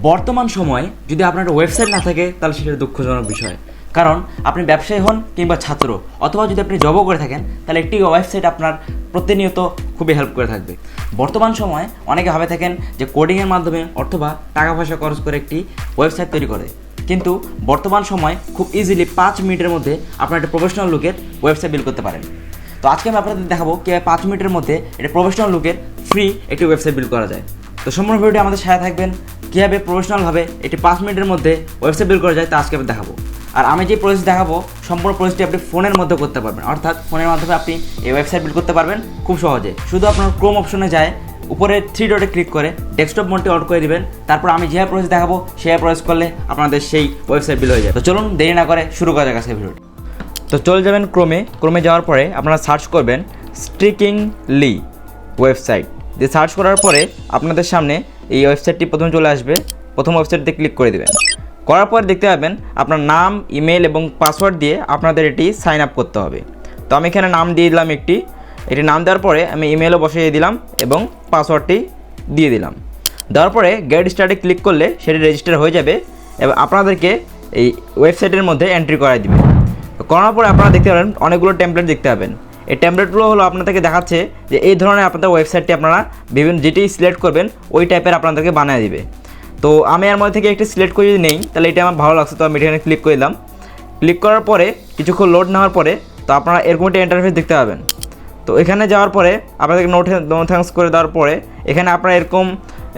বর্তমান সময়ে যদি আপনার ওয়েবসাইট না থাকে তাহলে সেটা দুঃখজনক বিষয়। কারণ আপনি ব্যবসায়ী হন কিংবা ছাত্র অথবা যদি আপনি জবও করে থাকেন তাহলে একটি ওয়েবসাইট আপনার প্রতিনিয়ত খুবই হেল্প করে থাকবে। বর্তমান সময়ে অনেকে ভাবে থাকেন যে কোডিংয়ের মাধ্যমে অথবা টাকা পয়সা খরচ করে একটি ওয়েবসাইট তৈরি করে, কিন্তু বর্তমান সময় খুব ইজিলি 5 মিনিটের মধ্যে আপনার একটা প্রফেশনাল লুকের ওয়েবসাইট বিল্ড করতে পারেন। তো আজকে আমি আপনাদের দেখাবো কীভাবে 5 মিনিটের মধ্যে একটা প্রফেশনাল লুকের ফ্রি একটি ওয়েবসাইট বিল্ড করা যায়। তো সম্পূর্ণ ভিডিওটি আমাদের সাথে থাকবেন, কীভাবে প্রফেশনালভাবে একটি 5 মিনিটের মধ্যে ওয়েবসাইট বিল্ড করা যায় তা আজকে আমি দেখাবো। আর আমি যে প্রসেস দেখাবো সম্পূর্ণ প্রসেসটি আপনি ফোনের মধ্যে করতে পারবেন, অর্থাৎ ফোনের মাধ্যমে আপনি এই ওয়েবসাইট বিল্ড করতে পারবেন খুব সহজে। শুধু আপনার ক্রোম অপশনে যায় উপরে 3 ডটে ক্লিক করে ডেস্কটপ মোডটি অন করে দিবেন, তারপর আমি যেভাবে প্রসেস দেখাবো সেভাবে প্রসেস করলে আপনাদের সেই ওয়েবসাইট বিল্ড হয়ে যায়। তো চলুন দেরি না করে শুরু করা যাক আজকের ভিডিওটি। তো চলে যাবেন ক্রোমে যাওয়ার পরে আপনারা সার্চ করবেন স্ট্রিকিংলি ওয়েবসাইট দিয়ে। সার্চ করার পরে আপনাদের সামনে এই ওয়েবসাইটটি প্রথমে চলে আসবে। প্রথম ওয়েবসাইটে ক্লিক করে দেবেন। করার পর দেখতে পাবেন আপনার নাম, ইমেল এবং পাসওয়ার্ড দিয়ে আপনাদের এটি সাইন আপ করতে হবে। তো আমি এখানে নাম দিয়ে দিলাম এটি নাম দেওয়ার পরে আমি ইমেলও বসিয়ে দিলাম এবং পাসওয়ার্ডটি দিয়ে দিলাম। দেওয়ার পরে গেট স্টার্টে ক্লিক করলে সেটি রেজিস্টার হয়ে যাবে এবং আপনাদেরকে এই ওয়েবসাইটের মধ্যে এন্ট্রি করাই দিবে। করার পরে আপনারা দেখতে পাবেন অনেকগুলো টেমপ্লেট দেখতে পাবেন। এই টেমপ্লেটগুলো হলো আপনাদেরকে দেখাচ্ছে যে এই ধরনের আপনাদের ওয়েবসাইটটি আপনারা বিভিন্ন যেটি সিলেক্ট করবেন ওই টাইপের আপনাদেরকে বানিয়ে দিবে। তো আমি এর মধ্যে থেকে একটি সিলেক্ট করে যদি নেই তাহলে এটা আমার ভালো লাগছে, তো আমি এখানে ক্লিক করে দিলাম। ক্লিক করার পরে কিছুক্ষণ লোড নেওয়ার পরে তো আপনারা এরকম একটা ইন্টারফেস দেখতে পাবেন। তো এখানে যাওয়ার পরে আপনাদেরকে নো থ্যাঙ্কস করে দেওয়ার পরে এখানে আপনারা এরকম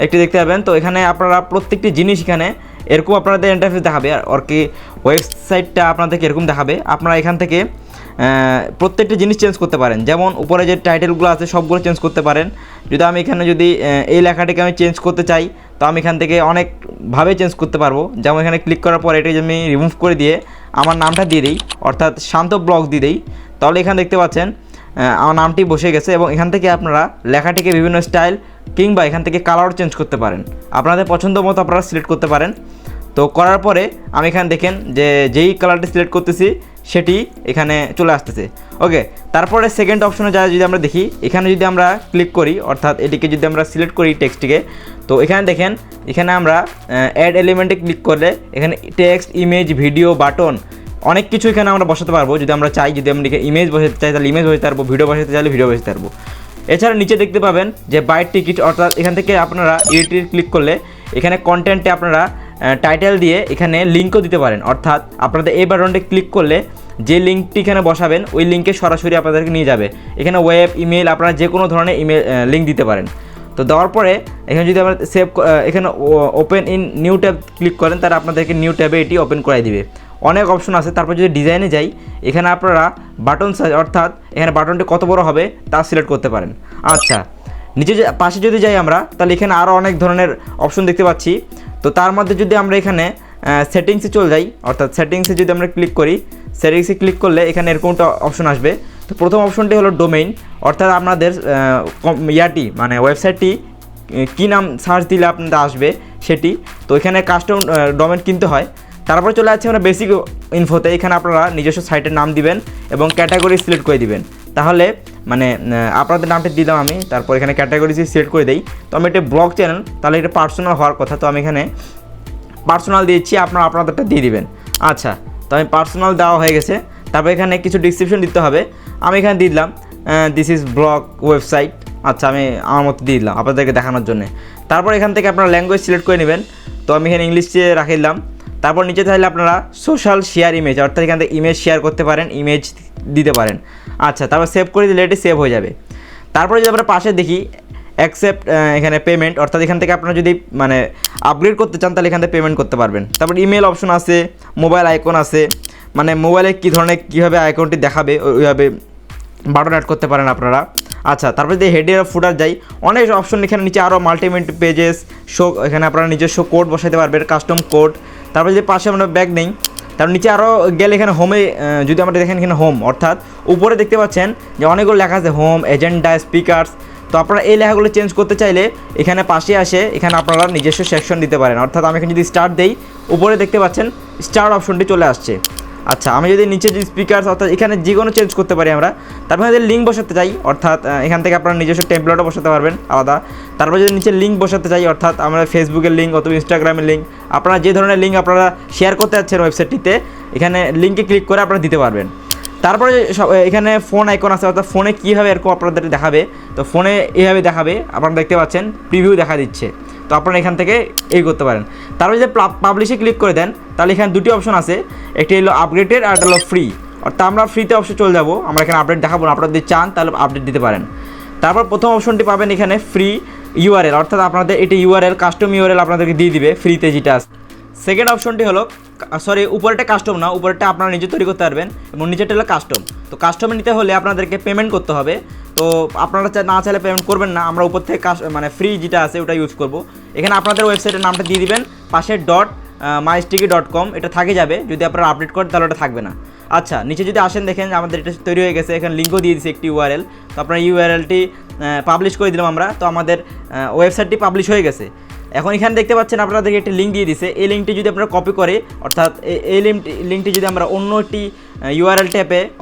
একটি দেখতে পাবেন। তো এখানে আপনারা প্রত্যেকটি জিনিস এখানে এরকম আপনাদের ইন্টারফেস দেখাবে আর কি ওয়েবসাইটটা আপনাদেরকে এরকম দেখাবে। আপনারা এখান থেকে প্রত্যেকটি জিনিস চেঞ্জ করতে পারেন, যেমন উপরে যে টাইটেলগুলো আছে সবগুলো চেঞ্জ করতে পারেন। যদি আমি এখানে এই লেখাটিকে আমি চেঞ্জ করতে চাই তো আমি এখান থেকে অনেকভাবে চেঞ্জ করতে পারবো। যেমন এখানে ক্লিক করার পর এটা আমি রিমুভ করে দিয়ে আমার নামটা দিয়ে দিই, অর্থাৎ শান্ত ব্লগ দিয়ে দিই, তাহলে এখানে দেখতে পাচ্ছেন আমার নামটি বসে গেছে। এবং এখান থেকে আপনারা লেখাটিকে বিভিন্ন স্টাইল কিংবা এখান থেকে কালার চেঞ্জ করতে পারেন, আপনাদের পছন্দ মতো আপনারা সিলেক্ট করতে পারেন। তো করার পরে আমি এখানে দেখেন যে যেই কালারটি সিলেক্ট করতেছি সেটি এখানে চলে আসতেছে। ওকে, তারপরে সেকেন্ড অপশনে যায় যদি আমরা দেখি, এখানে যদি আমরা ক্লিক করি অর্থাৎ এটিকে যদি আমরা সিলেক্ট করি টেক্সটটিকে, তো এখানে দেখেন এখানে আমরা অ্যাড এলিমেন্টে ক্লিক করলে এখানে টেক্সট, ইমেজ, ভিডিও, বাটন অনেক কিছু এখানে আমরা বসাতে পারবো যদি আমরা চাই। যদি আমরা ইমেজ বসাতে চাই তাহলে ইমেজ বসাতে পারবো, ভিডিও বসাতে চাইলে ভিডিও বসাতে পারবো। এছাড়া নিচে দেখতে পাবেন যে বাই টিকিট, অর্থাৎ এখান থেকে আপনারা এডিটে ক্লিক করলে এখানে কন্টেন্টে আপনারা টাইটেল দিয়ে এখানে লিঙ্কও দিতে পারেন, অর্থাৎ আপনাদের এই বাটনটি ক্লিক করলে যে লিঙ্কটি এখানে বসাবেন ওই লিঙ্কে সরাসরি আপনাদেরকে নিয়ে যাবে। এখানে ওয়েব, ইমেল আপনারা যে কোনো ধরনের ইমেল লিঙ্ক দিতে পারেন। তো দেওয়ার পরে এখানে যদি আমরা এখানে open in new tab click করেন তারা আপনাদেরকে নিউ ট্যাবে এটি ওপেন করাই দিবে। অনেক অপশন আছে। তারপর যদি ডিজাইনে যাই এখানে আপনারা বাটন সাইজ, অর্থাৎ এখানে বাটনটি কত বড় হবে তা সিলেক্ট করতে পারেন। আচ্ছা, নিচে পাশে যদি যাই আমরা তাহলে এখানে আরও অনেক ধরনের অপশন দেখতে পাচ্ছি। তো তার মধ্যে যদি আমরা এখানে সেটিংসে চলে যাই, অর্থাৎ সেটিংসে যদি আমরা ক্লিক করি, সেটিংসে ক্লিক করলে এখানে এরকমটা অপশন আসবে। তো প্রথম অপশনটি হলো ডোমেইন, অর্থাৎ আপনাদের মানে ওয়েবসাইটটি কী নাম সার্চ দিলে আপনাদের আসবে সেটি। তো এখানে কাস্টম ডোমেইন কিনতে হয়। তারপরে চলে যাচ্ছে আমরা বেসিক ইনফোতে, এখানে আপনারা নিজস্ব সাইটের নাম দিবেন এবং ক্যাটাগরি সিলেক্ট করে দিবেন। তাহলে মানে আপনাদের নামটা দিলাম আমি, তারপর এখানে ক্যাটাগরি সিলেক্ট করে দিই। তো আমি এটা ব্লগ চ্যানেল, তাহলে এটা পার্সোনাল হওয়ার কথা, তো আমি এখানে পার্সোনাল দিয়েছি, আপনাদেরটা দিয়ে দিবেন। আচ্ছা, তো আমি পার্সোনাল দেওয়া হয়ে গেছে। তারপর এখানে কিছু ডিসক্রিপশন দিতে হবে, আমি এখানে দিয়ে দিলাম দিস ইজ ব্লগ ওয়েবসাইট। আচ্ছা, আমি আমার মতো দিয়ে দিলাম আপনাদেরকে দেখানোর জন্য। তারপর এখান থেকে আপনারা ল্যাঙ্গুয়েজ সিলেক্ট করে নেবেন, তো আমি এখানে ইংলিশে রাখে দিলাম। তারপর নিচে চাইলে আপনারা সোশ্যাল শেয়ার ইমেজ, অর্থাৎ এখান থেকে ইমেজ শেয়ার করতে পারেন, ইমেজ দিতে পারেন। আচ্ছা, তারপর সেভ করে দিলে এটি সেভ হয়ে যাবে। তারপরে যদি আমরা পাশে দেখি অ্যাকসেপ্ট এখানে পেমেন্ট, অর্থাৎ এখান থেকে আপনারা যদি মানে আপগ্রেড করতে চান তাহলে এখান থেকে পেমেন্ট করতে পারবেন। তারপর ইমেল অপশন আছে, মোবাইল আইকন আছে, মানে মোবাইলে কীভাবে আইকনটি দেখাবে ওইভাবে বাটন অ্যাড করতে পারেন আপনারা। আচ্ছা, তারপরে যদি হেডার ফুটার যাই অনেক অপশন, এখানে নিচে আরও মাল্টিমিট পেজেস শো, এখানে আপনারা নিজস্ব কোড বসাতে পারবেন, কাস্টম কোড। তারপর যদি পাশে আমরা ব্যাগ নেই, তারপর নিচে আরও গেলে এখানে হোমে যদি আমরা দেখেন এখানে হোম, অর্থাৎ উপরে দেখতে পাচ্ছেন যে অনেকগুলো লেখা আছে হোম, এজেন্ডা, স্পিকার্স। তো আপনারা এই লেখাগুলো চেঞ্জ করতে চাইলে এখানে পাশে আসে এখানে আপনারা নিজস্ব সেকশন দিতে পারেন, অর্থাৎ আমি এখানে যদি স্টার্ট দেই উপরে দেখতে পাচ্ছেন স্টার্ট অপশনটি চলে আসছে। আচ্ছা, আমি যদি নিচে যে স্পিকার অর্থাৎ এখানে যে কোনো চেঞ্জ করতে পারি আমরা। তারপরে যদি লিঙ্ক বসাতে চাই, অর্থাৎ এখান থেকে আপনারা নিজস্ব টেমপ্লেটও বসাতে পারবেন আলাদা। তারপরে যদি নিচে লিঙ্ক বসাতে চাই, অর্থাৎ আমরা ফেসবুকের লিঙ্ক অথবা ইনস্টাগ্রামের লিঙ্ক, আপনারা যে ধরনের লিঙ্ক আপনারা শেয়ার করতে যাচ্ছেন ওয়েবসাইটটিতে, এখানে লিঙ্কে ক্লিক করে আপনারা দিতে পারবেন। তারপরে এখানে ফোন আইকন আছে, অর্থাৎ ফোনে কীভাবে এরকম আপনাদের দেখাবে। তো ফোনে এইভাবে দেখাবে, আপনারা দেখতে পাচ্ছেন প্রিভিউ দেখা দিচ্ছে। তো আপনারা এখান থেকে এই করতে পারেন। তারপরে যদি পাবলিশে ক্লিক করে দেন, তাহলে এখানে দুটি অপশন আছে, একটি হলো আপডেটেড আর একটা হলো ফ্রি। অর্থাৎ আমরা ফ্রিতে অপশন চলে যাব, আমরা এখানে আপডেট দেখাবো না। আপনারা যদি চান তাহলে আপডেট দিতে পারেন। তারপর প্রথম অপশনটি পাবেন এখানে ফ্রি ইউআরএল, অর্থাৎ আপনাদের এটি ইউআরএল কাস্টম ইউআরএল আপনাদেরকে দিয়ে দিবে ফ্রিতে যেটা আছে। সেকেন্ড অপশনটি হলো উপরেটা কাস্টম না, উপরেটা আপনারা নিজে তৈরি করতে পারবেন এবং নিচেরটা হলো কাস্টম। তো কাস্টমে নিতে হলে আপনাদেরকে পেমেন্ট করতে হবে। তো আপনারা না চাইলে পেমেন্ট করবেন না, আমরা উপর থেকে মানে ফ্রি যেটা আছে ওটা ইউজ করব। এখানে আপনাদের ওয়েবসাইটের নামটা দিয়ে দিবেন, পাশে mysticky.com এটা থাকে যাবে। যদি আপনারা আপডেট করেন তাহলে ওটা থাকবে না। আচ্ছা, নিচে যদি আসেন দেখেন আমাদের এটা তৈরি হয়ে গেছে, এখানে লিঙ্কও দিয়ে দিয়েছি একটি ইউআরএল। তো আপনার ইউআরএলটি পাবলিশ করে দিলাম আমরা, তো আমাদের ওয়েবসাইটটি পাবলিশ হয়ে গেছে। এখন এখানে দেখতে পাচ্ছেন আপনাদেরকে একটি লিঙ্ক দিয়ে দিছে। এই লিঙ্কটি যদি আপনারা কপি করে, অর্থাৎ এই লিঙ্কটি যদি আমরা অন্য একটি ইউআরএল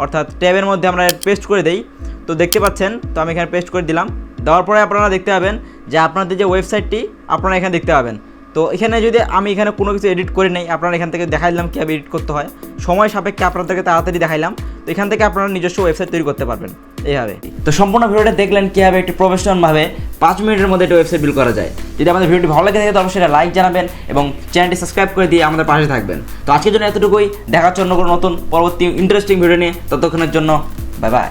অর্থাৎ ট্যাবের মধ্যে আমরা পেস্ট করে দেই, তো দেখতে পাচ্ছেন। তো আমি এখানে পেস্ট করে দিলাম। দেওয়ার পরে আপনারা দেখতে পাবেন যে আপনাদের যে ওয়েবসাইটটি আপনারা এখানে দেখতে পাবেন। তো এখানে যদি আমি এখানে কোনো কিছু এডিট করে নেই, আপনারা এখান থেকে দেখাইলাম কীভাবে এডিট করতে হয়, সময় সাপেক্ষে আপনাদেরকে তাড়াতাড়ি দেখাইলাম। তো এখান থেকে আপনারা নিজস্ব ওয়েবসাইট তৈরি করতে পারবেন এইভাবে। তো সম্পূর্ণ ভিডিওটা দেখলেন কীভাবে একটি প্রফেশনালভাবে 5 মিনিটের মধ্যে একটা ওয়েবসাইট বিল্ড করা যায়। যদি আমাদের ভিডিওটি ভালো লাগে থাকে তো অবশ্যই লাইক জানাবেন এবং চ্যানেলটি সাবস্ক্রাইব করে দিয়ে আমাদের পাশে থাকবেন। তো আজকের জন্য এতটুকুই, দেখার জন্য কোনো নতুন পরবর্তী ইন্টারেস্টিং ভিডিও নিয়ে, ততক্ষণের জন্য বাই বাই।